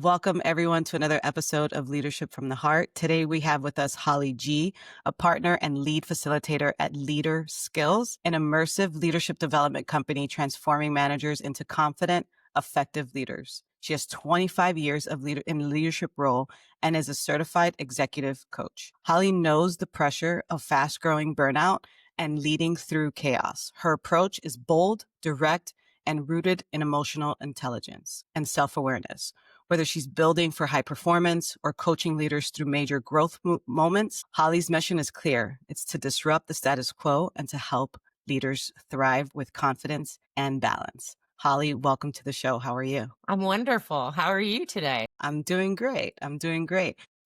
Welcome everyone to another episode of Leadership from the Heart. Today we have with us Holly G, a partner and lead facilitator at Leader Skills, an immersive leadership development company transforming managers into confident, effective leaders. She has 25 years of in leadership role and is a certified executive coach. Holly knows the pressure of fast-growing burnout and leading through chaos. Her approach is bold, direct, and rooted in emotional intelligence and self-awareness. Whether she's building for high performance or coaching leaders through major growth moments, Holly's mission is clear. It's to disrupt the status quo and to help leaders thrive with confidence and balance. Holly, welcome to the show. How are you? I'm wonderful. How are you today? I'm doing great.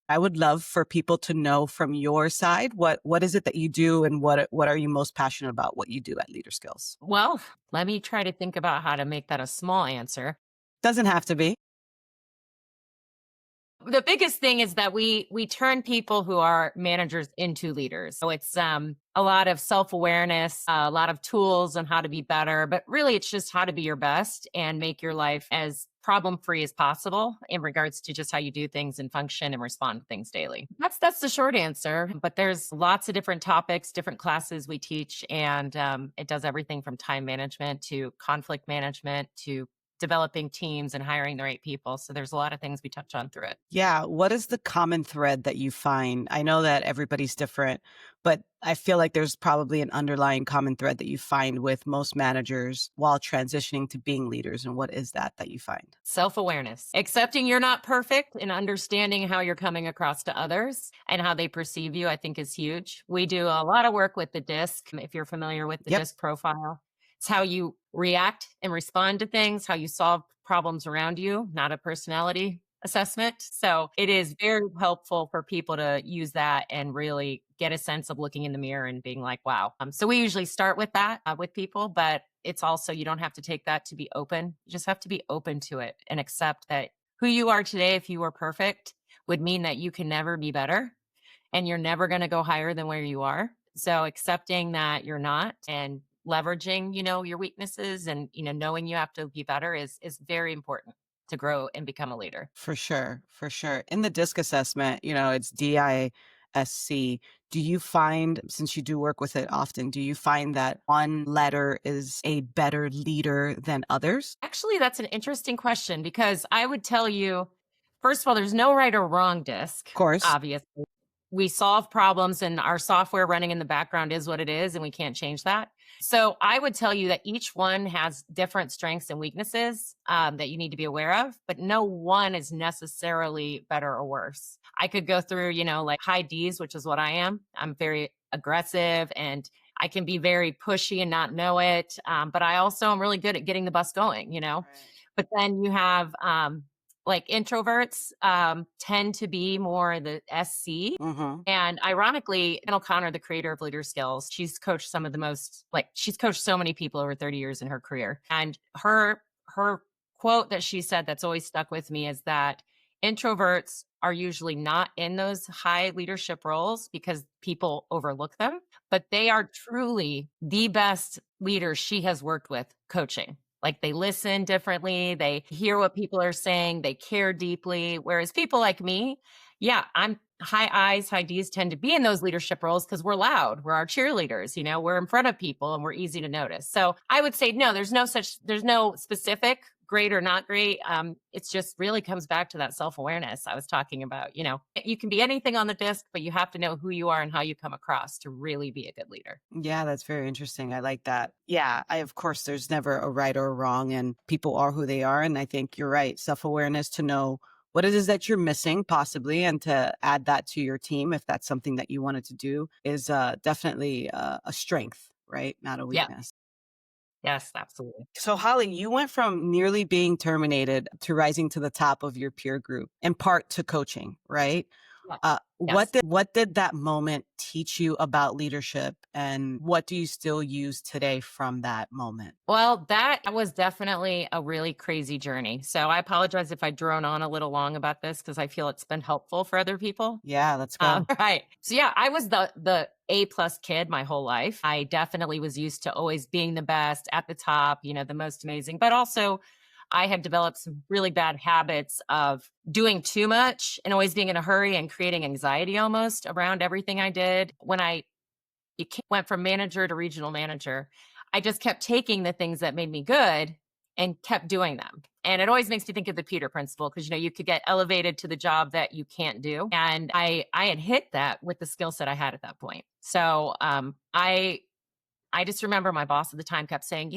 I would love for people to know from your side, what is it that you do and what are you most passionate about, what you do at Leader Skills? Well, let me try to think about how to make that a small answer. Doesn't have to be. The biggest thing is that we turn people who are managers into leaders. So it's a lot of self-awareness, a lot of tools on how to be better, but really it's just how to be your best and make your life as problem-free as possible in regards to just how you do things and function and respond to things daily. That's the short answer, but there's lots of different topics, different classes we teach, and it does everything from time management to conflict management to developing teams and hiring the right people. So there's a lot of things we touch on through it. Yeah. What is the common thread that you find? I know that everybody's different, but I feel like there's probably an underlying common thread that you find with most managers while transitioning to being leaders. And what is that you find? Self-awareness, accepting you're not perfect and understanding how you're coming across to others and how they perceive you, I think is huge. We do a lot of work with the DISC. If you're familiar with the DISC profile, it's how you react and respond to things, how you solve problems around you, not a personality assessment. So it is very helpful for people to use that and really get a sense of looking in the mirror and being like, wow. So we usually start with that with people, but it's also, you don't have to take that to be open. You just have to be open to it and accept that who you are today, if you were perfect, would mean that you can never be better and you're never going to go higher than where you are. So accepting that you're not and leveraging, your weaknesses and, knowing you have to be better is very important to grow and become a leader. For sure. For sure. In the DISC assessment, it's DISC. Do you find, since you do work with it often, do you find that one letter is a better leader than others? Actually, that's an interesting question because I would tell you, first of all, there's no right or wrong DISC. Of course. Obviously, we solve problems and our software running in the background is what it is and we can't change that. So I would tell you that each one has different strengths and weaknesses that you need to be aware of, but no one is necessarily better or worse. I could go through, like high Ds, which is what I am. I'm very aggressive and I can be very pushy and not know it. But I also am really good at getting the bus going, Right. But then you have like introverts tend to be more the SC. Mm-hmm. And ironically, Ann O'Connor, the creator of Leader Skills, she's coached she's coached so many people over 30 years in her career. And her quote that she said that's always stuck with me is that introverts are usually not in those high leadership roles because people overlook them, but they are truly the best leaders she has worked with coaching. Like they listen differently, they hear what people are saying, they care deeply. Whereas people like me, I'm high I's, high D's tend to be in those leadership roles because we're loud. We're our cheerleaders, we're in front of people and we're easy to notice. So I would say, no, there's no specific great or not great. It's just really comes back to that self-awareness I was talking about. You can be anything on the DISC, but you have to know who you are and how you come across to really be a good leader. Yeah, that's very interesting. I like that. Yeah, of course, there's never a right or a wrong, and people are who they are. And I think you're right. Self-awareness to know what it is that you're missing possibly, and to add that to your team, if that's something that you wanted to do, is definitely a strength, right? Not a weakness. Yes, absolutely. So Holly, you went from nearly being terminated to rising to the top of your peer group, in part to coaching, right? Yeah. Yes. What did that moment teach you about leadership, and what do you still use today from that moment? Well, that was definitely a really crazy journey. So I apologize if I drone on a little long about this because I feel it's been helpful for other people. Yeah, let's go. Right. So I was the A+ kid my whole life. I definitely was used to always being the best at the top, the most amazing, but also I had developed some really bad habits of doing too much and always being in a hurry and creating anxiety almost around everything I did. When I went from manager to regional manager, I just kept taking the things that made me good and kept doing them. And it always makes me think of the Peter principle because you could get elevated to the job that you can't do. And I had hit that with the skill set I had at that point. So I just remember my boss at the time kept saying,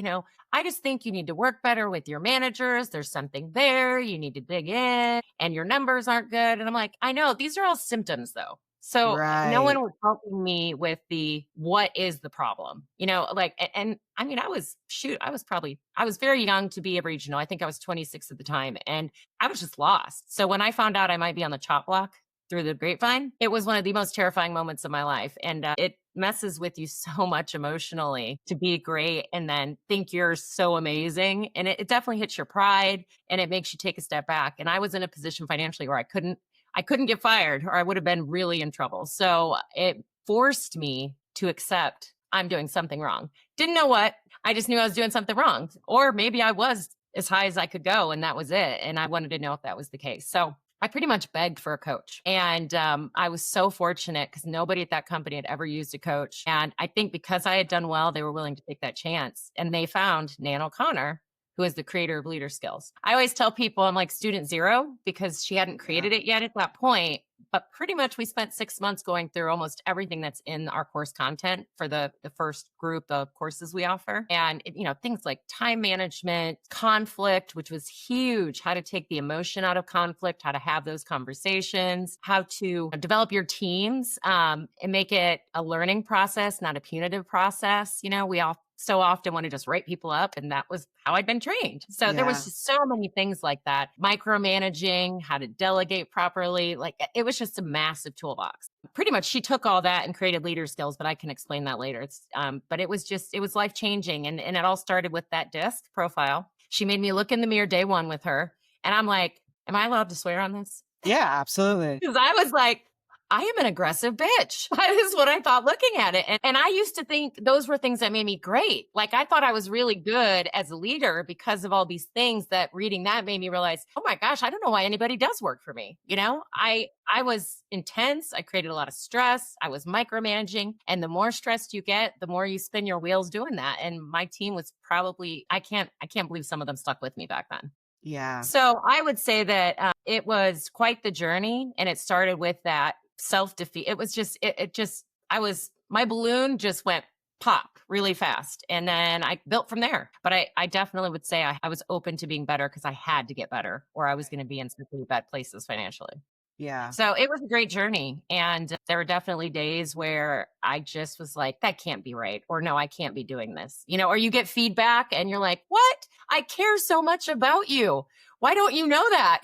I just think you need to work better with your managers. There's something there. You need to dig in and your numbers aren't good. And I'm like, I know these are all symptoms though. So no one Right. was helping me with the what is the problem, and I mean, I was very young to be a regional. I think I was 26 at the time and I was just lost. So when I found out I might be on the chop block through the grapevine, it was one of the most terrifying moments of my life. And it messes with you so much emotionally to be great and then think you're so amazing. And it definitely hits your pride and it makes you take a step back. And I was in a position financially where I couldn't get fired or I would have been really in trouble. So it forced me to accept I'm doing something wrong. Didn't know what. I just knew I was doing something wrong. Or maybe I was as high as I could go and that was it. And I wanted to know if that was the case. So I pretty much begged for a coach. And I was so fortunate because nobody at that company had ever used a coach. And I think because I had done well, they were willing to take that chance. And they found Nan O'Connor, who is the creator of Leader Skills. I always tell people I'm like student zero because she hadn't Yeah. created it yet at that point. But pretty much we spent 6 months going through almost everything that's in our course content for the first group of courses we offer. And, things like time management, conflict, which was huge, how to take the emotion out of conflict, how to have those conversations, how to develop your teams and make it a learning process, not a punitive process. We all so often want to just write people up. And that was how I'd been trained. So there was Yeah. just so many things like that. Micromanaging, how to delegate properly. Like it was just a massive toolbox. Pretty much she took all that and created leader skills, but I can explain that later. But it was life changing. And it all started with that disc profile. She made me look in the mirror day one with her. And I'm like, am I allowed to swear on this? Yeah, absolutely. Because I was like, I am an aggressive bitch. That is what I thought looking at it. And I used to think those were things that made me great. Like I thought I was really good as a leader because of all these things that reading that made me realize, oh my gosh, I don't know why anybody does work for me. I was intense. I created a lot of stress. I was micromanaging. And the more stressed you get, the more you spin your wheels doing that. And my team was probably, I can't believe some of them stuck with me back then. Yeah. So I would say that it was quite the journey, and it started with that self defeat. It was just, my balloon just went pop really fast, and then I built from there. But I definitely would say I was open to being better because I had to get better, or I was going to be in some pretty bad places financially. Yeah. So it was a great journey. And there were definitely days where I just was like, that can't be right. Or no, I can't be doing this. Or you get feedback and you're like, what? I care so much about you. Why don't you know that?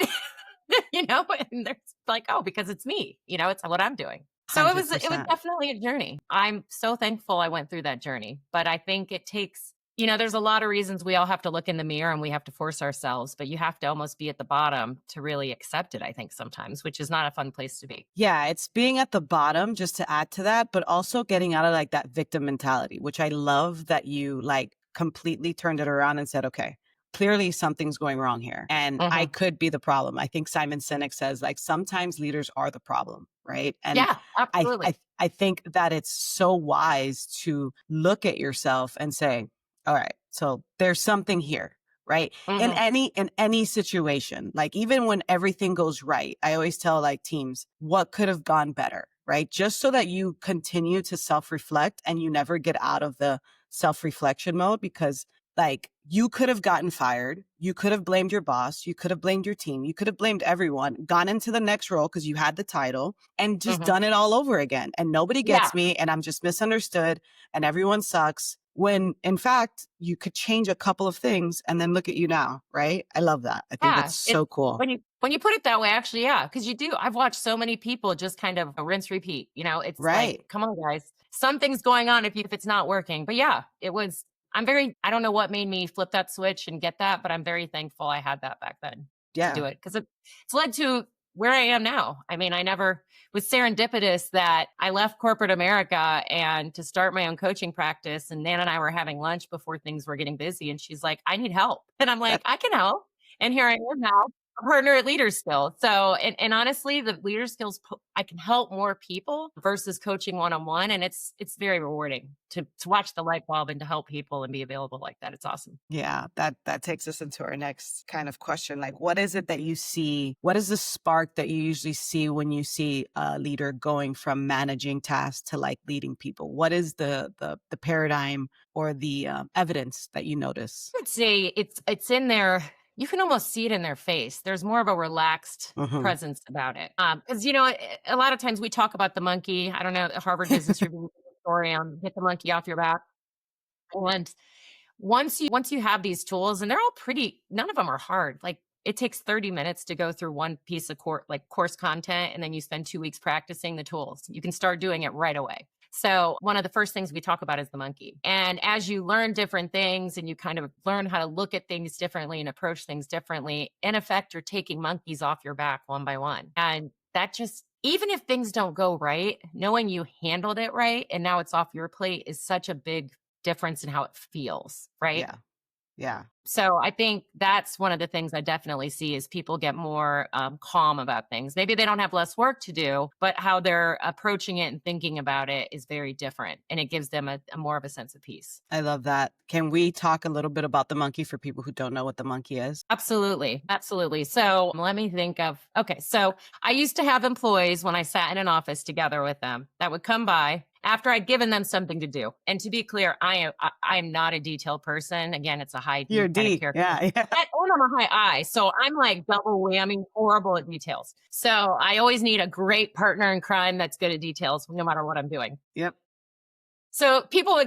And they're like, oh, because it's me. It's what I'm doing. So it was 100%. definitely a journey. I'm so thankful I went through that journey. But I think it takes there's a lot of reasons we all have to look in the mirror and we have to force ourselves, but you have to almost be at the bottom to really accept it, I think sometimes, which is not a fun place to be. Yeah, it's being at the bottom, just to add to that, but also getting out of like that victim mentality, which I love that you like completely turned it around and said, okay, clearly something's going wrong here. And I Mhm. could be the problem. I think Simon Sinek says like sometimes leaders are the problem, right? And Yeah, I absolutely. I I think that it's so wise to look at yourself and say, all right, so there's something here, right? in Mhm. any in any situation, like even when everything goes right, I always tell like teams what could have gone better, right? Just so that you continue to self-reflect and you never get out of the self-reflection mode, because like you could have gotten fired, you could have blamed your boss, you could have blamed your team, you could have blamed everyone, gone into the next role because you had the title and just Mhm. done it all over again, and nobody Yeah, gets me and I'm just misunderstood and everyone sucks, when in fact you could change a couple of things and then look at you now, right? I love that. I think that's yeah. It so cool. when you put it that way, actually, yeah, because you do. I've watched so many people just kind of rinse, repeat. It's like, Right. come on, guys, something's going on if it's not working. But yeah, it was. I don't know what made me flip that switch and get that, but I'm very thankful I had that back then to do Yeah. it because it's led to where I am now. I mean, I never was serendipitous that I left corporate America and to start my own coaching practice. And Nan and I were having lunch before things were getting busy. And she's like, I need help. And I'm like, That I can help. And here I am now, a partner at Leader Skills. So, and honestly, the Leader Skills, I can help more people versus coaching one on one, and it's very rewarding to watch the light bulb and to help people and be available like that. It's awesome. Yeah, that takes us into our next kind of question. Like, what is it that you see? What is the spark that you usually see when you see a leader going from managing tasks to like leading people? What is the paradigm or the evidence that you notice? I would say it's in their you can almost see it in their face. There's more of a relaxed Hmm. presence about it. Because a lot of times we talk about the monkey. I don't know, Harvard Business Review story on get the monkey off your back. And once you have these tools, and they're all pretty, none of them are hard. Like it takes 30 minutes to go through one piece of course content, and then you spend 2 weeks practicing the tools. You can start doing it right away. So one of the first things we talk about is the monkey. And as you learn different things and you kind of learn how to look at things differently and approach things differently, in effect, you're taking monkeys off your back one by one. And that just, even if things don't go right, knowing you handled it right and now it's off your plate is such a big difference in how it feels, right? Yeah, yeah. So I think that's one of the things I definitely see is people get more calm about things. Maybe they don't have less work to do, but how they're approaching it and thinking about it is very different, and it gives them a more of a sense of peace. I love that. Can we talk a little bit about the monkey for people who don't know what the monkey is? Absolutely. Absolutely. So let me think of, okay. So I used to have employees when I sat in an office together with them that would come by after I'd given them something to do. And to be clear, I'm not a detailed person. Again, it's a high You're D kind of D. character. Yeah, yeah. And I'm a high I. So I'm like double whammy, horrible at details. So I always need a great partner in crime that's good at details no matter what I'm doing. Yep. So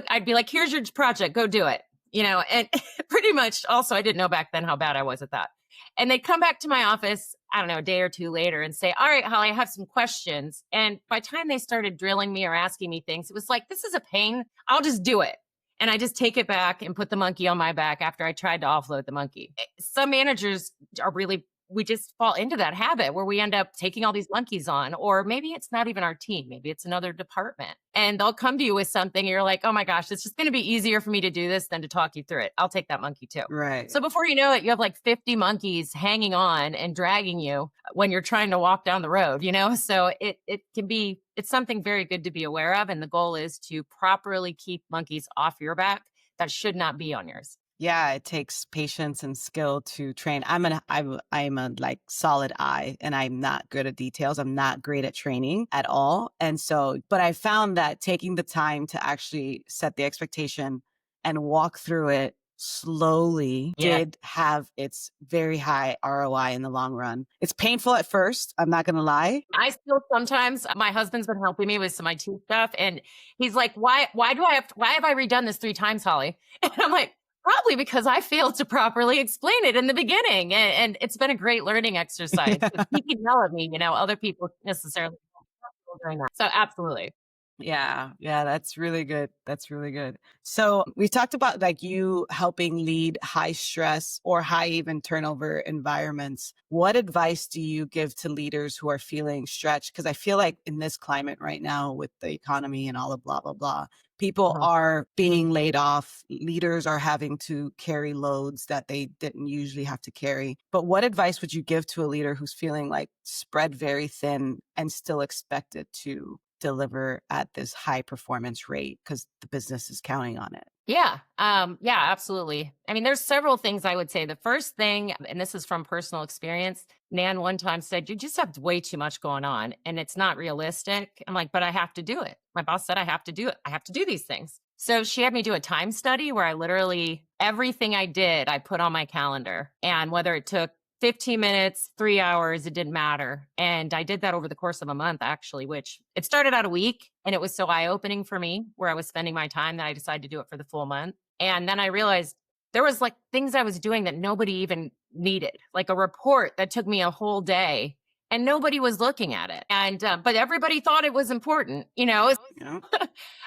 I'd be like, here's your project, go do it. And pretty much also, I didn't know back then how bad I was at that. And they'd come back to my office, I don't know, a day or two later and say, all right, Holly, I have some questions. And by the time they started drilling me or asking me things, it was like, this is a pain. I'll just do it. And I just take it back and put the monkey on my back after I tried to offload the monkey. Some managers are really, we just fall into that habit where we end up taking all these monkeys on, or maybe it's not even our team. Maybe it's another department, and they'll come to you with something. And you're like, oh my gosh, it's just going to be easier for me to do this than to talk you through it. I'll take that monkey too. Right. So before you know it, you have like 50 monkeys hanging on and dragging you when you're trying to walk down the road. So it's something very good to be aware of. And the goal is to properly keep monkeys off your back that should not be on yours. Yeah, it takes patience and skill to train. I'm a like solid I, and I'm not good at details. I'm not great at training at all. And so, but I found that taking the time to actually set the expectation and walk through it slowly Yeah. did have its very high ROI in the long run. It's painful at first, I'm not going to lie. I still sometimes, my husband's been helping me with some IT stuff, and he's like, why have I redone this 3 times, Holly? And I'm like, probably because I failed to properly explain it in the beginning. And it's been a great learning exercise. Because he can yell at me, other people necessarily don't doing that. So absolutely. Yeah, yeah, that's really good. That's really good. So we talked about like you helping lead high stress or high even turnover environments. What advice do you give to leaders who are feeling stretched? Because I feel like in this climate right now with the economy and all the blah, blah, blah, people Mhm. are being laid off. Leaders are having to carry loads that they didn't usually have to carry. But what advice would you give to a leader who's feeling like spread very thin and still expected to deliver at this high performance rate because the business is counting on it? Yeah. Yeah, absolutely. I mean, there's several things I would say. The first thing, and this is from personal experience, Nan one time said, you just have way too much going on and it's not realistic. I'm like, but I have to do it. My boss said I have to do it. I have to do these things. So she had me do a time study where I literally, everything I did, I put on my calendar. And whether it took 15 minutes, 3 hours, it didn't matter. And I did that over the course of a month, actually, which it started out a week. And it was so eye opening for me where I was spending my time that I decided to do it for the full month. And then I realized there was like things I was doing that nobody even needed, like a report that took me a whole day and nobody was looking at it. And, but everybody thought it was important. You know?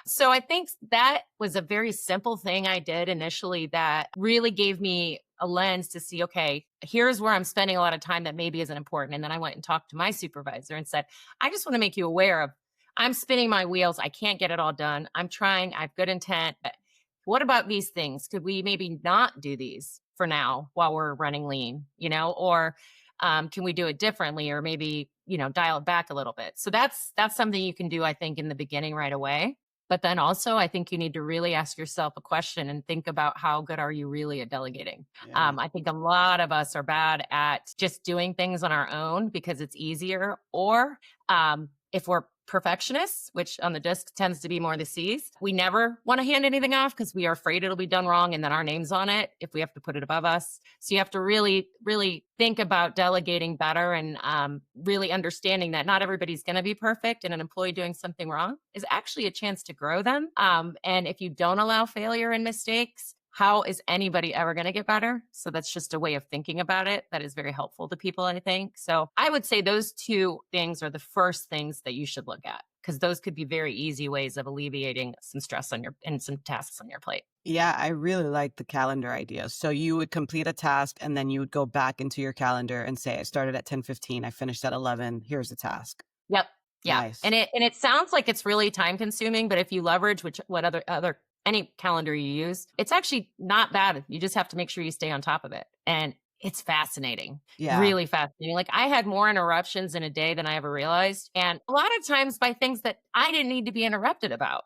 So I think that was a very simple thing I did initially that really gave me a lens to see, okay, here's where I'm spending a lot of time that maybe isn't important. And then I went and talked to my supervisor and said, I just want to make you aware of I'm spinning my wheels. I can't get it all done. I'm trying. I have good intent. But what about these things? Could we maybe not do these? for now while we're running lean, or can we do it differently, or maybe, dial it back a little bit. So that's something you can do, I think, in the beginning right away. But then also, I think you need to really ask yourself a question and think about how good are you really at delegating. Yeah. I think a lot of us are bad at just doing things on our own because it's easier, or if we're perfectionists, which on the disc tends to be more the C's, we never want to hand anything off because we are afraid it'll be done wrong and then our name's on it if we have to put it above us. So you have to really, really think about delegating better, and really understanding that not everybody's going to be perfect, and an employee doing something wrong is actually a chance to grow them. And if you don't allow failure and mistakes, how is anybody ever going to get better? So that's just a way of thinking about it that is very helpful to people, I think. So I would say those two things are the first things that you should look at, because those could be very easy ways of alleviating some stress on your and some tasks on your plate. Yeah, I really like the calendar idea. So you would complete a task and then you would go back into your calendar and say, I started at 10:15, I finished at 11, here's the task. Yep. Yeah. Nice. And it sounds like it's really time consuming, but if you leverage which what other any calendar you use, it's actually not bad. You just have to make sure you stay on top of it. And it's fascinating. Yeah. Really fascinating. Like, I had more interruptions in a day than I ever realized. And a lot of times by things that I didn't need to be interrupted about,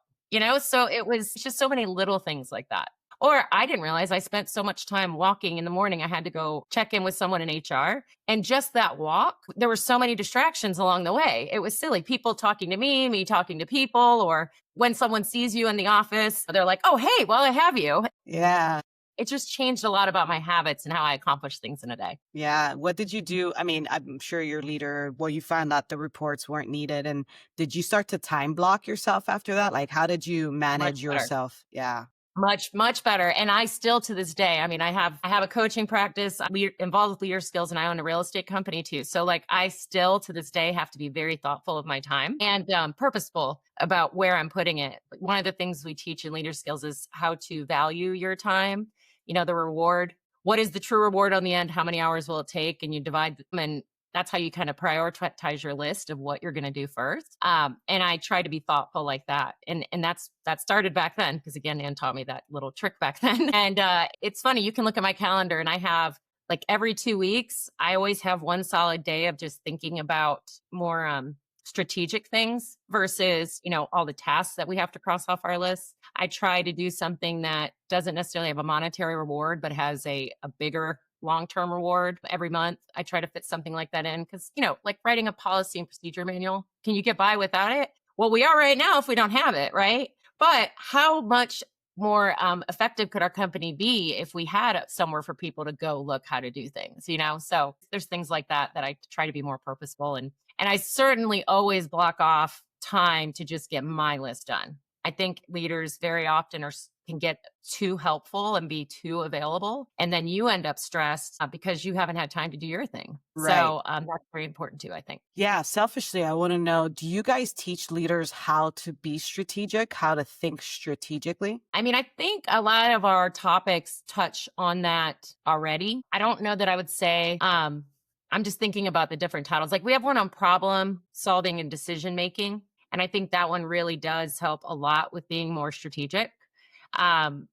So it was just so many little things like that. Or I didn't realize I spent so much time walking in the morning. I had to go check in with someone in HR. And just that walk, there were so many distractions along the way. It was silly. People talking to me talking to people, or when someone sees you in the office, they're like, oh, hey, well, I have you. Yeah. It just changed a lot about my habits and how I accomplish things in a day. Yeah. What did you do? I mean, I'm sure your leader, well, you found out the reports weren't needed. And did you start to time block yourself after that? Like, how did you Much manage better. yourself? Yeah. Much, much better. And I still, to this day, I mean, I have a coaching practice. We involved with leader skills, and I own a real estate company too. So like, I still to this day have to be very thoughtful of my time and purposeful about where I'm putting it. Like, one of the things we teach in leader skills is how to value your time. The reward. What is the true reward on the end? How many hours will it take? And you divide them, and that's how you kind of prioritize your list of what you're going to do first. And I try to be thoughtful like that. And that started back then, because again, Ann taught me that little trick back then. And it's funny, you can look at my calendar, and I have, like, every 2 weeks, I always have one solid day of just thinking about more strategic things versus, all the tasks that we have to cross off our list. I try to do something that doesn't necessarily have a monetary reward, but has a bigger long-term reward every month. I try to fit something like that in because, like writing a policy and procedure manual, can you get by without it? Well, we are right now if we don't have it, right? But how much more effective could our company be if we had somewhere for people to go look how to do things, So there's things like that I try to be more purposeful, and I certainly always block off time to just get my list done. I think leaders very often can get too helpful and be too available, and then you end up stressed because you haven't had time to do your thing. Right. So that's very important too, I think. Yeah. Selfishly, I want to know, do you guys teach leaders how to be strategic, how to think strategically? I mean, I think a lot of our topics touch on that already. I don't know that I would say, I'm just thinking about the different titles. Like, we have one on problem solving and decision making. And I think that one really does help a lot with being more strategic.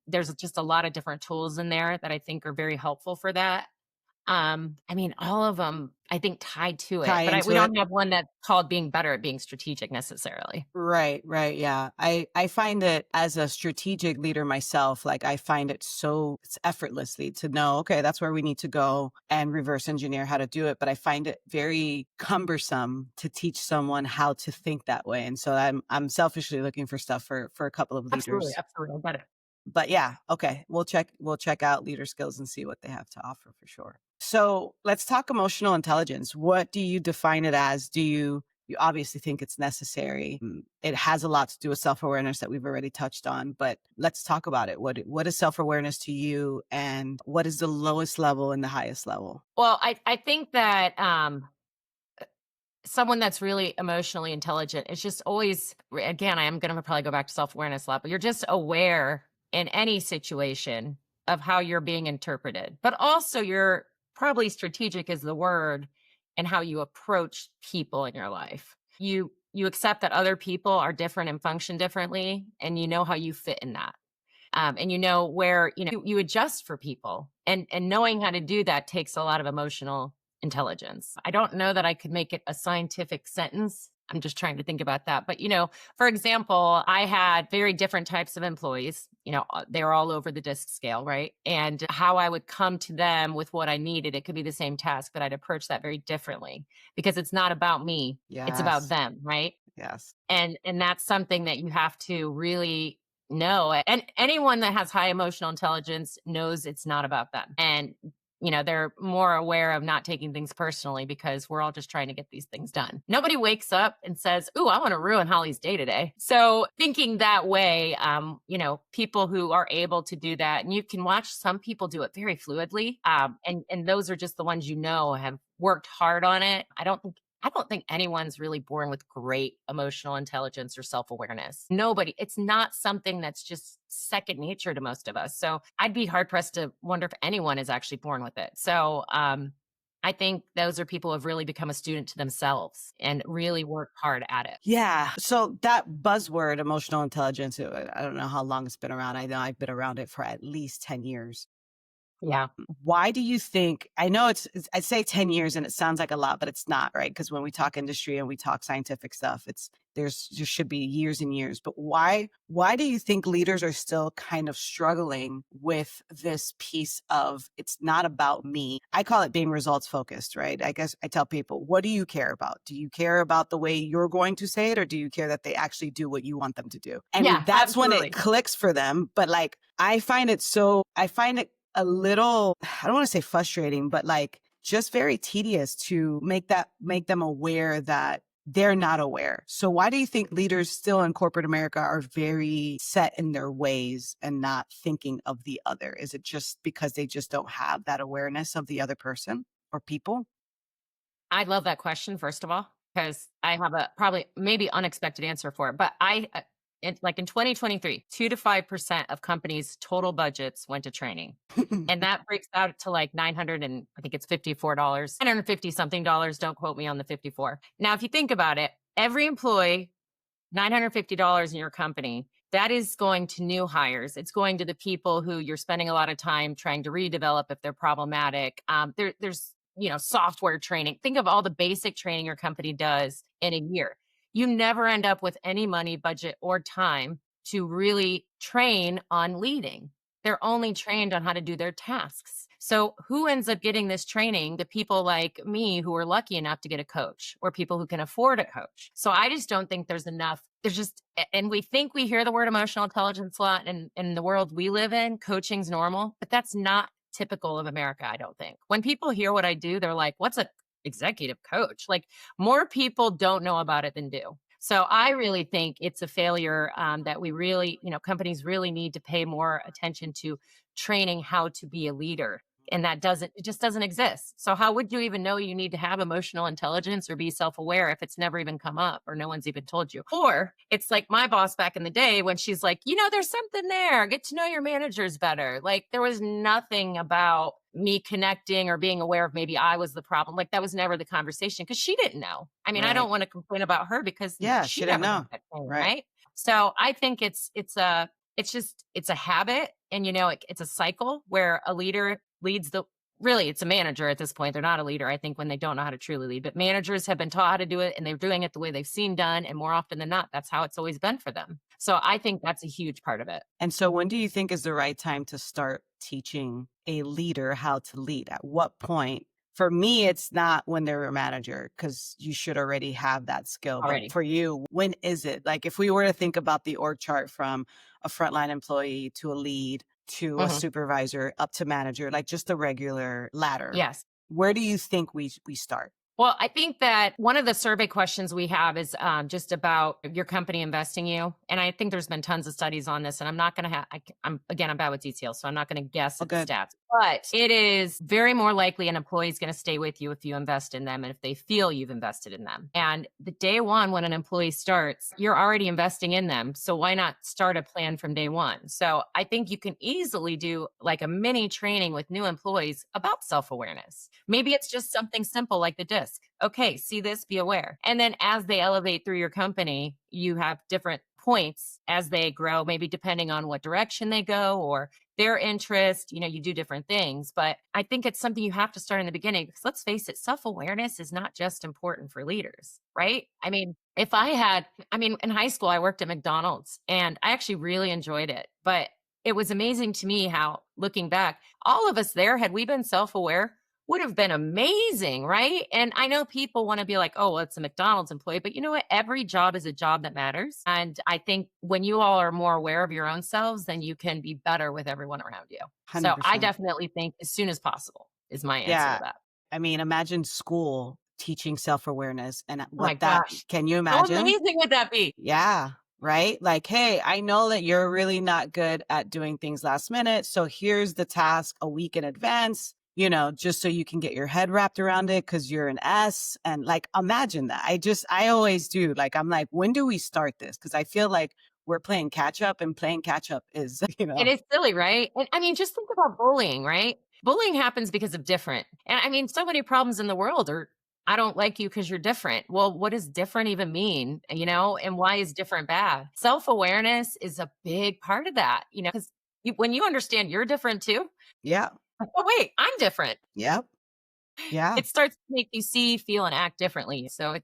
There's just a lot of different tools in there that I think are very helpful for that. I mean, all of them, I think, tied to it, Tie but we into it? don't have one that's called being better at being strategic necessarily. Right, right. Yeah. I find it as a strategic leader myself, like I find it so it's effortlessly to know, okay, that's where we need to go and reverse engineer how to do it. But I find it very cumbersome to teach someone how to think that way. And so I'm selfishly looking for stuff for a couple of Absolutely, leaders. absolutely. I get it. But yeah, okay. We'll check out leader skills and see what they have to offer for sure. So let's talk emotional intelligence. What do you define it as? You obviously think it's necessary. It has a lot to do with self-awareness that we've already touched on, but let's talk about it. What is self-awareness to you, and what is the lowest level and the highest level? Well, I think that someone that's really emotionally intelligent is just always, again, I am going to probably go back to self-awareness a lot, but you're just aware in any situation of how you're being interpreted, but also you're probably strategic is the word, and how you approach people in your life. You accept that other people are different and function differently, and you know how you fit in that. and you know where you adjust for people, and knowing how to do that takes a lot of emotional intelligence. I don't know that I could make it a scientific sentence. I'm just trying to think about that. But, for example, I had very different types of employees. They were all over the disc scale, right? And how I would come to them with what I needed, it could be the same task, but I'd approach that very differently because it's not about me. It's about Yes. them, right? Yes. And that's something that you have to really know. And anyone that has high emotional intelligence knows it's not about them. And they're more aware of not taking things personally because we're all just trying to get these things done. Nobody wakes up and says, "Ooh, I want to ruin Holly's day today." So thinking that way, people who are able to do that, and you can watch some people do it very fluidly, and those are just the ones have worked hard on it. I don't think anyone's really born with great emotional intelligence or self-awareness. Nobody. It's not something that's just second nature to most of us. So I'd be hard pressed to wonder if anyone is actually born with it. So I think those are people who have really become a student to themselves and really worked hard at it. Yeah. So that buzzword, emotional intelligence, I don't know how long it's been around. I know I've been around it for at least 10 years. Yeah. Why do you think, I know I'd say 10 years and it sounds like a lot, but it's not, right? Because when we talk industry and we talk scientific stuff, there should be years and years. But why do you think leaders are still kind of struggling with this piece of it's not about me? I call it being results focused, right? I guess I tell people, what do you care about? Do you care about the way you're going to say it, or do you care that they actually do what you want them to do? And Yeah, that's when it absolutely. clicks for them. But like, I find it a little, I don't want to say frustrating, but like just very tedious to make them aware that they're not aware. So why do you think leaders still in corporate America are very set in their ways and not thinking of the other? Is it just because they just don't have that awareness of the other person or people? I love that question, first of all, because I have a probably maybe unexpected answer for it. But like in 2023, 2 to 5% of companies' total budgets went to training. And that breaks out to like 900 and I think it's $54, 950 something dollars. Don't quote me on the 54. Now, if you think about it, every employee, $950 in your company, that is going to new hires. It's going to the people who you're spending a lot of time trying to redevelop if they're problematic. There's software training. Think of all the basic training your company does in a year. You never end up with any money, budget, or time to really train on leading. They're only trained on how to do their tasks. So who ends up getting this training? The people like me who are lucky enough to get a coach or people who can afford a coach. So I just don't think there's enough. And we think we hear the word emotional intelligence a lot, and in the world we live in, coaching's normal, but that's not typical of America, I don't think. When people hear what I do, they're like, what's a executive coach? Like, more people don't know about it than do. So I really think it's a failure, that we really, companies really need to pay more attention to training how to be a leader. And it just doesn't exist. So how would you even know you need to have emotional intelligence or be self-aware if it's never even come up or no one's even told you? Or it's like my boss back in the day when she's like, there's something there. Get to know your managers better. Like, there was nothing about me connecting or being aware of maybe I was the problem. Like, that was never the conversation because she didn't know. I mean, I Right. don't want to complain about her because Yeah, she she didn't never got know. that training, Right. right? So I think it's a habit, and it's a cycle where a leader leads really, it's a manager at this point. They're not a leader, I think, when they don't know how to truly lead. But managers have been taught how to do it and they're doing it the way they've seen done. And more often than not, that's how it's always been for them. So I think that's a huge part of it. And so when do you think is the right time to start teaching a leader how to lead? At what point? For me, it's not when they're a manager because you should already have that skill. But Already. for you, when is it? Like if we were to think about the org chart from a frontline employee to a lead to a Mhm. supervisor up to manager, like just the regular ladder, Yes. where do you think we start? Well, I think that one of the survey questions we have is just about your company investing you. And I think there's been tons of studies on this, and I'm not going to have, I'm bad with details, so I'm not going to guess Oh, at the good. stats. But it is very more likely an employee is going to stay with you if you invest in them and if they feel you've invested in them. And the day one, when an employee starts, you're already investing in them. So why not start a plan from day one? So I think you can easily do like a mini training with new employees about self-awareness. Maybe it's just something simple like the disc. Okay, see this, be aware. And then as they elevate through your company, you have different points as they grow, maybe depending on what direction they go or their interest. You do different things. But I think it's something you have to start in the beginning because let's face it, self awareness is not just important for leaders, right? I mean, in high school, I worked at McDonald's and I actually really enjoyed it. But it was amazing to me how, looking back, all of us there, had we been self aware, would have been amazing, right? And I know people want to be like, oh, well, it's a McDonald's employee, but you know what? Every job is a job that matters. And I think when you all are more aware of your own selves, then you can be better with everyone around you. So I 100%. definitely think as soon as possible is my answer to Yeah. that. I mean, imagine school teaching self-awareness and Oh my what that gosh. can you How imagine? amazing would that be? Yeah, right? Like, hey, I know that you're really not good at doing things last minute. So here's the task a week in advance, just so you can get your head wrapped around it because you're an S. And like, imagine that. I always do. Like, I'm like, when do we start this? Because I feel like we're playing catch up and playing catch up is, It is silly, right? And I mean, just think about bullying, right? Bullying happens because of different. And I mean, so many problems in the world are, I don't like you because you're different. Well, what does different even mean? And why is different bad? Self awareness is a big part of that, because when you understand you're different too, yeah, like, oh, wait, I'm different. yep, yeah. It starts to make you see, feel, and act differently. So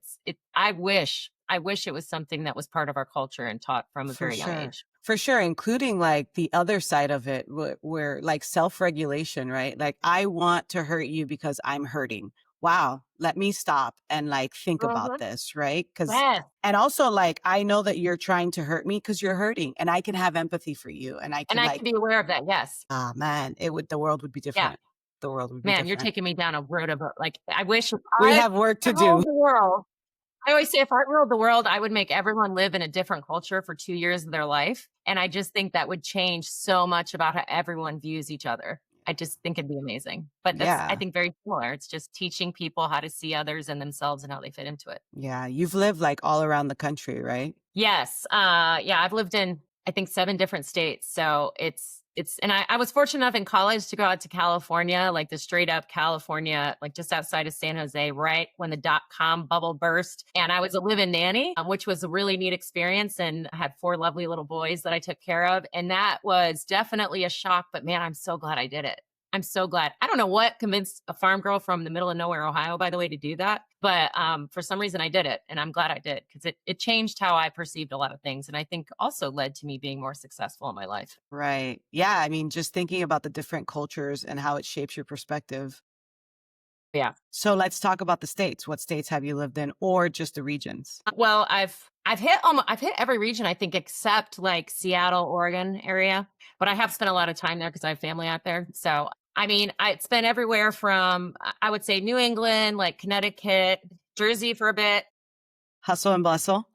I wish it was something that was part of our culture and taught from a For very young sure. age. For sure, including like the other side of it, where like self-regulation, right? Like, I want to hurt you because I'm hurting. Wow, let me stop and like think about Mhm. this, right? Because, Yes. and also like, I know that you're trying to hurt me because you're hurting and I can have empathy for you. And I And can I like, can be aware of that. Yes. man, the world would be Yeah. different. The world would be Man, you're different. taking me down a road of like, I wish if We I have work to do. ruled the world. I always say if I ruled the world, I would make everyone live in a different culture for 2 years of their life. And I just think that would change so much about how everyone views each other. I just think it'd be amazing. But that's, I Yeah. think, very similar. It's just teaching people how to see others and themselves and how they fit into it. Yeah. You've lived like all around the country, right? Yes. Yeah, I've lived in, I think, 7 different states. So and I was fortunate enough in college to go out to California, like the straight up California, like just outside of San Jose, right when the .com bubble burst. And I was a live-in nanny, which was a really neat experience. And I had 4 lovely little boys that I took care of. And that was definitely a shock, but man, I'm so glad I did it. I'm so glad. I don't know what convinced a farm girl from the middle of nowhere, Ohio, by the way, to do that. But for some reason I did it. And I'm glad I did because it changed how I perceived a lot of things. And I think also led to me being more successful in my life. Right. Yeah. I mean, just thinking about the different cultures and how it shapes your perspective. Yeah. So let's talk about the states. What states have you lived in or just the regions? Well, I've hit every region, I think, except like Seattle, Oregon area. But I have spent a lot of time there because I have family out there. So I mean, I spent everywhere from I would say New England, like Connecticut, Jersey for a bit. Hustle and bustle.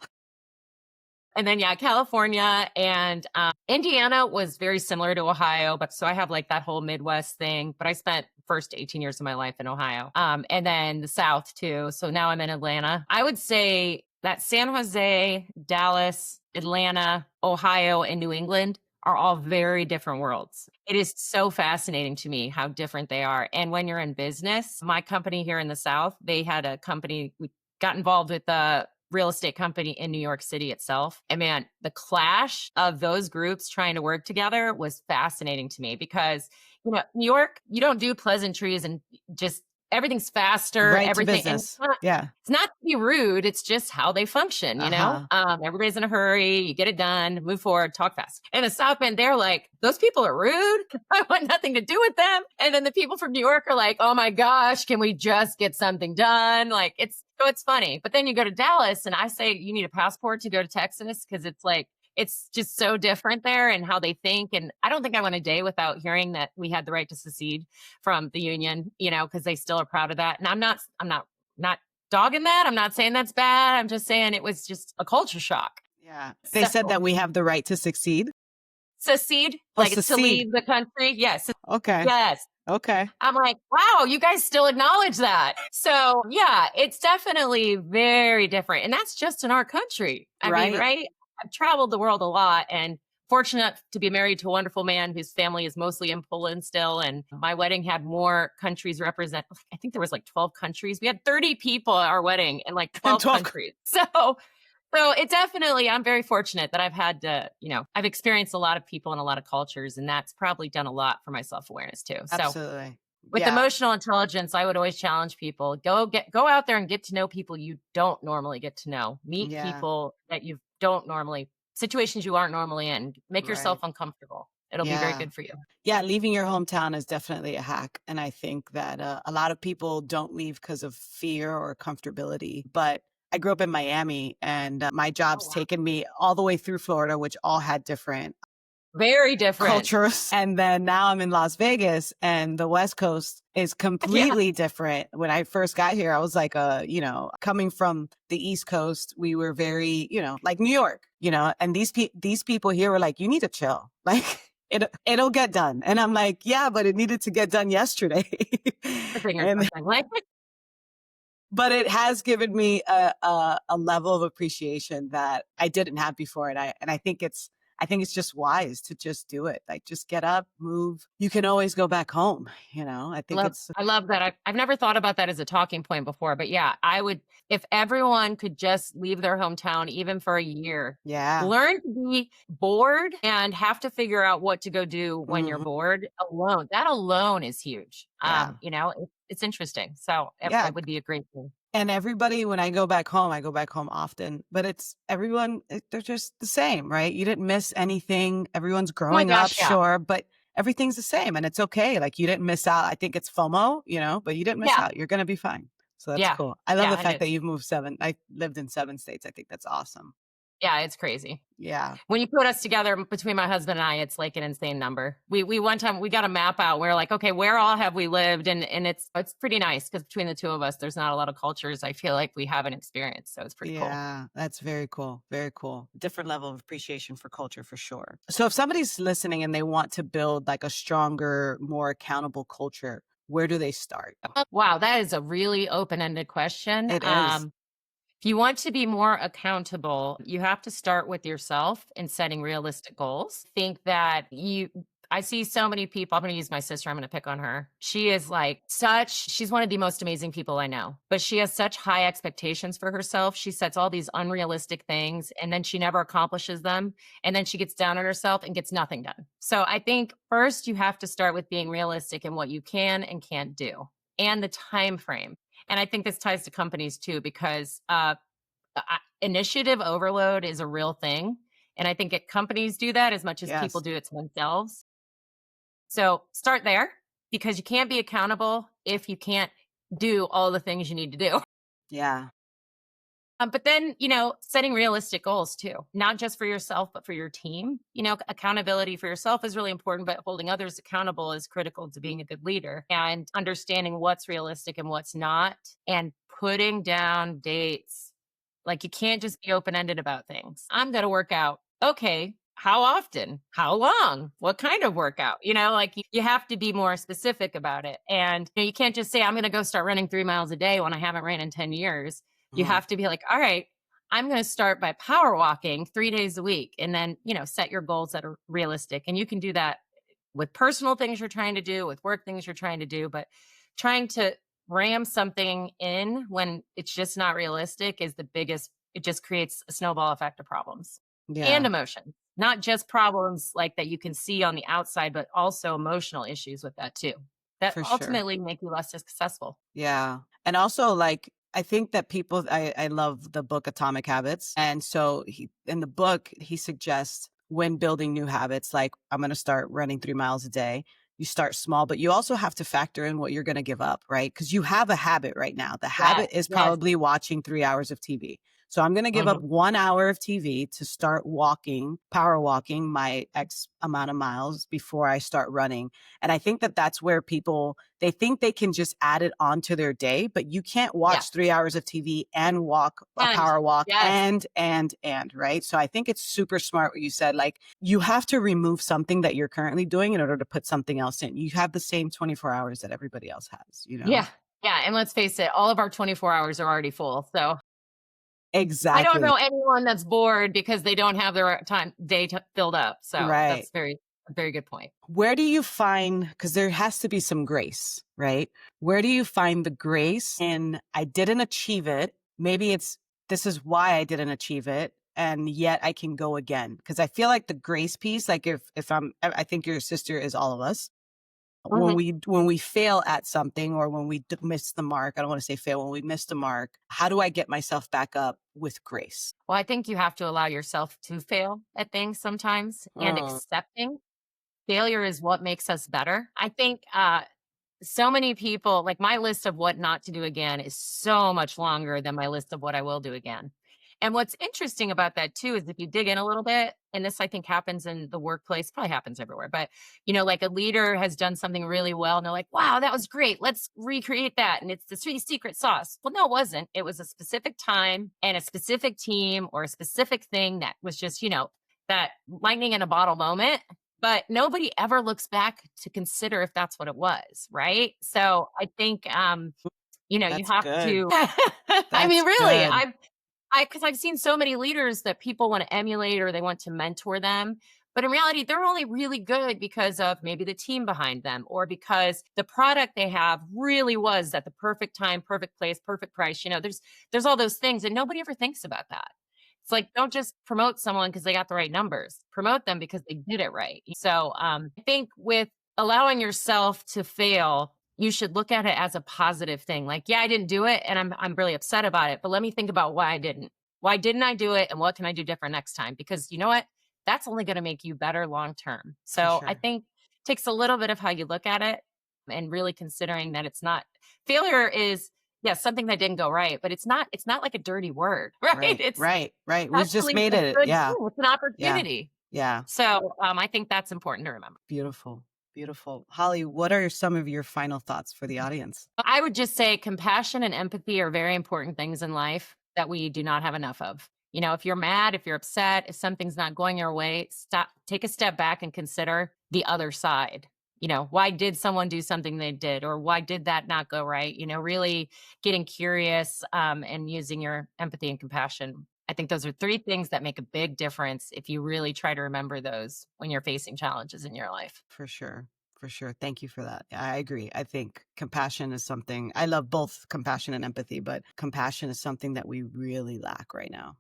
And then, yeah, California and Indiana was very similar to Ohio. But so I have like that whole Midwest thing. But I spent first 18 years of my life in Ohio, and then the South too. So now I'm in Atlanta. I would say that San Jose, Dallas, Atlanta, Ohio, and New England are all very different worlds. It is so fascinating to me how different they are. And when you're in business, my company here in the South, they had a company, we got involved with the real estate company in New York City itself. And man, the clash of those groups trying to work together was fascinating to me because, New York, you don't do pleasantries and just everything's faster, Right to everything. And business. Yeah. it's not to be rude. It's just how they function, Uh-huh. Everybody's in a hurry. You get it done, move forward, talk fast. And the South Bend, they're like, those people are rude. I want nothing to do with them. And then the people from New York are like, oh my gosh, can we just get something done? Like it's funny. But then you go to Dallas and I say you need a passport to go to Texas because it's like, it's just so different there and how they think. And I don't think I went a day without hearing that we had the right to secede from the union, because they still are proud of that. And I'm not dogging that. I'm not saying that's bad. I'm just saying it was just a culture shock. Yeah. They said So that we have the right to succeed. secede, Oh, like to secede. leave the country. Yes. Okay. Yes. Okay. I'm like, wow, you guys still acknowledge that. So yeah, it's definitely very different. And that's just in our country. I mean, Right. right? I've traveled the world a lot and fortunate to be married to a wonderful man whose family is mostly in Poland still. And my wedding had more countries represent. I think there was like 12 countries. We had 30 people at our wedding in like 12 12. countries. So So it definitely, I'm very fortunate that I've had to, I've experienced a lot of people and a lot of cultures, and that's probably done a lot for my self awareness too. So Absolutely. with Yeah. emotional intelligence, I would always challenge people, go out there and get to know people you don't normally get to know. Meet Yeah. people that you don't normally situations you aren't normally in. Make yourself Right. uncomfortable. It'll be very Yeah. good for you. Yeah, leaving your hometown is definitely a hack. And I think that a lot of people don't leave because of fear or comfortability. But I grew up in Miami and my Oh job's wow. taken me all the way through Florida, which all had different Very different. cultures. And then now I'm in Las Vegas and the West Coast is Yeah. completely different. When I first got here, I was like, coming from the East Coast, we were very, like New York, and these people here were like, you need to chill. Like it'll get done. And I'm like, yeah, but it needed to get done yesterday. Thing or and something. Like but it has given me a level of appreciation that I didn't have before. And I think it's just wise to just do it. Like just get up, move. You can always go back home. I think it's I love that. I've never thought about that as a talking point before, but yeah, I would if everyone could just leave their hometown even for a year, yeah. learn to be bored and have to figure out what to go do when you're Mhm. bored alone. That alone is huge. Yeah. It's interesting. So Yeah. it would be a great thing. And everybody, when I go back home often, but it's everyone, they're just the same, right? You didn't miss anything. Everyone's Oh my growing up, gosh, yeah. sure, but everything's the same and it's okay. Like you didn't miss out. I think it's FOMO, but you didn't miss Yeah. out. You're going to be fine. So that's Yeah. cool. I love Yeah. the And fact that you've moved I lived in 7 states. I think that's awesome. it's crazy. Yeah. When you put us together between my husband and I, it's like an insane number. We one time we got a map out. We're like, okay, where all have we lived? And it's pretty nice because between the two of us, there's not a lot of cultures I feel like we haven't experienced. So it's pretty cool. Yeah, that's very cool. Very cool. Different level of appreciation for culture for sure. So if somebody's listening and they want to build like a stronger, more accountable culture, where do they start? Wow, that is a really open-ended question. It is. If you want to be more accountable, you have to start with yourself and setting realistic goals. Think that I see so many people. I'm going to use my sister. I'm going to pick on her. She is she's one of the most amazing people I know, but she has such high expectations for herself. She sets all these unrealistic things and then she never accomplishes them. And then she gets down on herself and gets nothing done. So I think first you have to start with being realistic in what you can and can't do and the time frame. And I think this ties to companies too, because initiative overload is a real thing. And I think companies do that as much as people Yes. do it to themselves. So start there because you can't be accountable if you can't do all the things you need to do. Yeah. But then, setting realistic goals too, not just for yourself, but for your team. Accountability for yourself is really important, but holding others accountable is critical to being a good leader and understanding what's realistic and what's not and putting down dates. Like you can't just be open ended about things. I'm going to work out. Okay. How often? How long? What kind of workout? You have to be more specific about it. And you can't just say, I'm going to go start running 3 miles a day when I haven't ran in 10 years. You Mhm. have to be like, all right, I'm going to start by power walking 3 days a week and then, set your goals that are realistic. And you can do that with personal things you're trying to do, with work things you're trying to do, but trying to ram something in when it's just not realistic is the biggest, it just creates a snowball effect of problems and Yeah, emotion, not just problems like that you can see on the outside, but also emotional issues with that too, that for sure. ultimately make you less successful. Yeah. And also like I think that I love the book Atomic Habits. And so in the book, he suggests when building new habits, like I'm going to start running 3 miles a day. You start small, but you also have to factor in what you're going to give up, right? Because you have a habit right now. The Yes, habit is yes. probably watching 3 hours of TV. So I'm going to give up Mhm. 1 hour of TV to start power walking my X amount of miles before I start running. And I think that that's where they think they can just add it onto their day, but you can't Yeah. watch 3 hours of TV and walk a And power walk yes, and, right? So I think it's super smart what you said. Like you have to remove something that you're currently doing in order to put something else in. You have the same 24 hours that everybody else has. yeah. Yeah. And let's face it, all of our 24 hours are already full. So I don't Exactly. know anyone that's bored because they don't have their filled up. So Right. that's a very good point. Where do you find, because there has to be some grace, right? Where do you find the grace in I didn't achieve it? Maybe it's this is why I didn't achieve it. And yet I can go again. Cause I feel like the grace piece, like if I think your sister is all of us. Mhm. When we fail at something or when we miss the mark, I don't want to say fail, when we miss the mark, how do I get myself back up with grace? Well, I think you have to allow yourself to fail at things sometimes, and Mm, accepting failure is what makes us better. I think so many people, like my list of what not to do again is so much longer than my list of what I will do again. And what's interesting about that too is if you dig in a little bit, and this I think happens in the workplace, probably happens everywhere, but like a leader has done something really well and they're like, wow, that was great. Let's recreate that. And it's the sweet secret sauce. Well, no, it wasn't. It was a specific time and a specific team or a specific thing that was just, that lightning in a bottle moment, but nobody ever looks back to consider if that's what it was, right? So I think you that's have good. to I That's mean, really, good. because I've seen so many leaders that people want to emulate or they want to mentor them. But in reality, they're only really good because of maybe the team behind them or because the product they have really was at the perfect time, perfect place, perfect price. There's all those things and nobody ever thinks about that. It's like don't just promote someone because they got the right numbers. Promote them because they did it right. So I think with allowing yourself to fail, you should look at it as a positive thing. Like, yeah, I didn't do it and I'm really upset about it, but let me think about why I didn't. Why didn't I do it and what can I do different next time? Because you know what? That's only going to make you better long term. For So, I sure. think it takes a little bit of how you look at it and really considering that it's not failure is yes, something that didn't go right, but it's not like a dirty word, right? Right. It's Right. Right. We've just actually made a it. good Yeah. thing. It's an Yeah. opportunity. Yeah. So, I think that's important to remember. Beautiful. Beautiful. Holly, what are some of your final thoughts for the audience? I would just say compassion and empathy are very important things in life that we do not have enough of. If you're mad, if you're upset, if something's not going your way, stop, take a step back and consider the other side. Why did someone do something they did, or why did that not go right? Really getting curious and using your empathy and compassion. I think those are three things that make a big difference if you really try to remember those when you're facing challenges in your life. For sure. For sure. Thank you for that. I agree. I think compassion is something I love both compassion and empathy, but compassion is something that we really lack right now.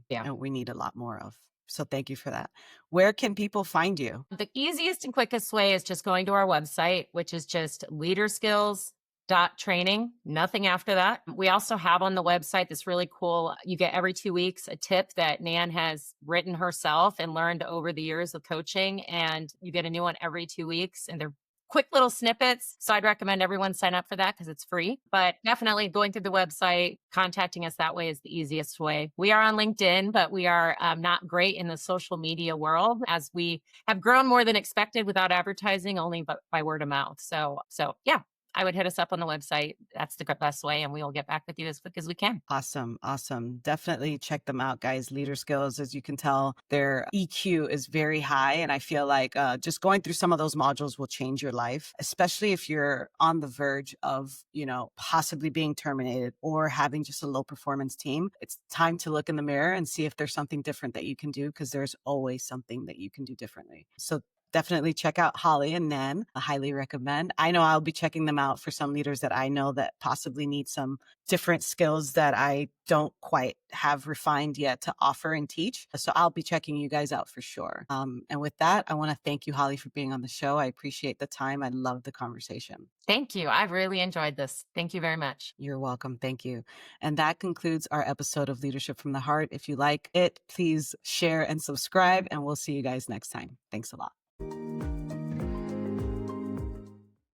Yeah. And we need a lot more of. So thank you for that. Where can people find you? The easiest and quickest way is just going to our website, which is just leaderskills.training, nothing after that. We also have on the website this really cool, you get every 2 weeks a tip that Nan has written herself and learned over the years of coaching. And you get a new one every 2 weeks. And they're quick little snippets. So I'd recommend everyone sign up for that because it's free. But definitely going through the website, contacting us that way is the easiest way. We are on LinkedIn, but we are not great in the social media world as we have grown more than expected without advertising, only by word of mouth. So yeah, I would hit us up on the website. That's the best way, and we will get back with you as quick as we can. Awesome. Awesome. Definitely check them out, guys. Leader skills, as you can tell, their EQ is very high. And I feel like just going through some of those modules will change your life, especially if you're on the verge of, possibly being terminated or having just a low performance team. It's time to look in the mirror and see if there's something different that you can do, because there's always something that you can do differently. So definitely check out Holly and Nan. I highly recommend. I know I'll be checking them out for some leaders that I know that possibly need some different skills that I don't quite have refined yet to offer and teach. So I'll be checking you guys out for sure. And with that, I want to thank you, Holly, for being on the show. I appreciate the time. I love the conversation. Thank you. I've really enjoyed this. Thank you very much. You're welcome. Thank you. And that concludes our episode of Leadership from the Heart. If you like it, please share and subscribe, and we'll see you guys next time. Thanks a lot.